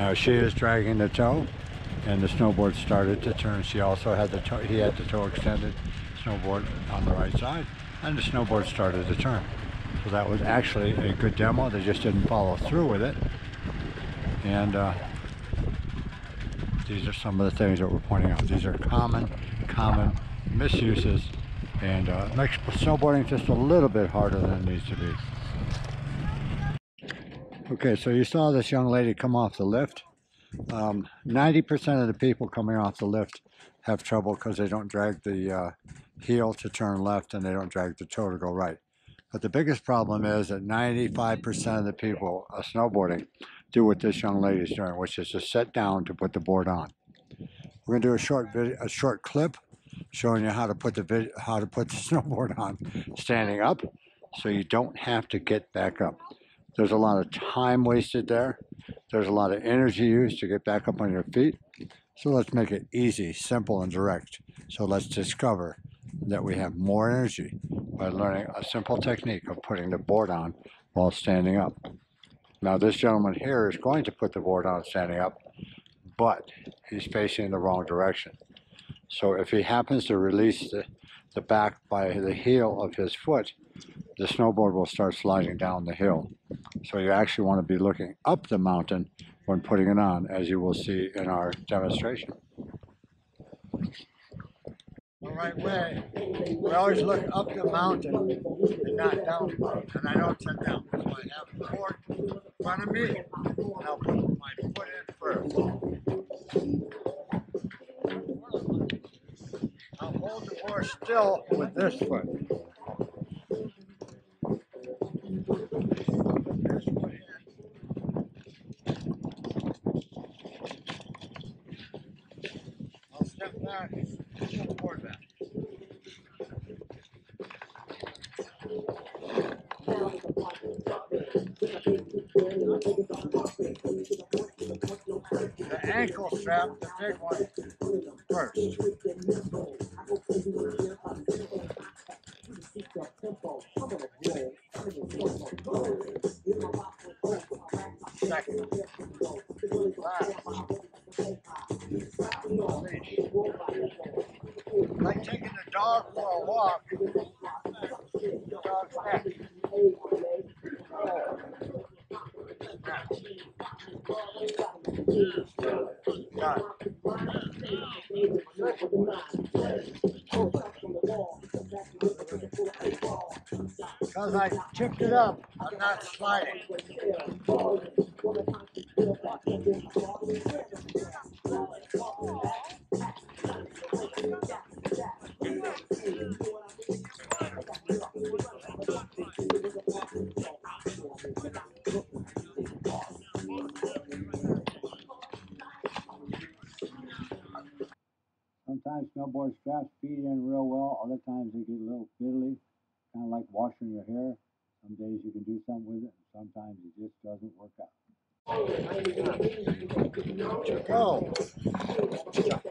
Now she is dragging the toe, and the snowboard started to turn. She also had the toe, he had the toe extended, snowboard on the right side, and the snowboard started to turn. So that was actually a good demo. They just didn't follow through with it. And these are some of the things that we're pointing out. These are common misuses, and makes snowboarding just a little bit harder than it needs to be. Okay, so you saw this young lady come off the lift. 90% of the people coming off the lift have trouble because they don't drag the heel to turn left, and they don't drag the toe to go right. But the biggest problem is that 95% of the people snowboarding do what this young lady is doing, which is to sit down to put the board on. We're going to do a short clip showing you how to put the snowboard on standing up, so you don't have to get back up. There's a lot of time wasted there. There's a lot of energy used to get back up on your feet. So let's make it easy, simple, and direct. So let's discover that we have more energy by learning a simple technique of putting the board on while standing up. Now this gentleman here is going to put the board on standing up, but he's facing the wrong direction. So if he happens to release the back by the heel of his foot, the snowboard will start sliding down the hill. So you actually want to be looking up the mountain when putting it on, as you will see in our demonstration. The right way, we always look up the mountain and not down. And I don't sit down. So I have the board in front of me, and I'll put my foot in first. I'll hold the board still with this foot. I'll step back and pull the board back. The ankle strap, the big one, first. Second. Last. Like taking the dog for a walk. Dog's neck. Got it. Because I tipped it up, I'm not sliding. Sometimes snowboard straps feed in real well, other times they get a little fiddly, kind of like washing your hair. Some days you can do something with it, and sometimes it just doesn't work out. Go.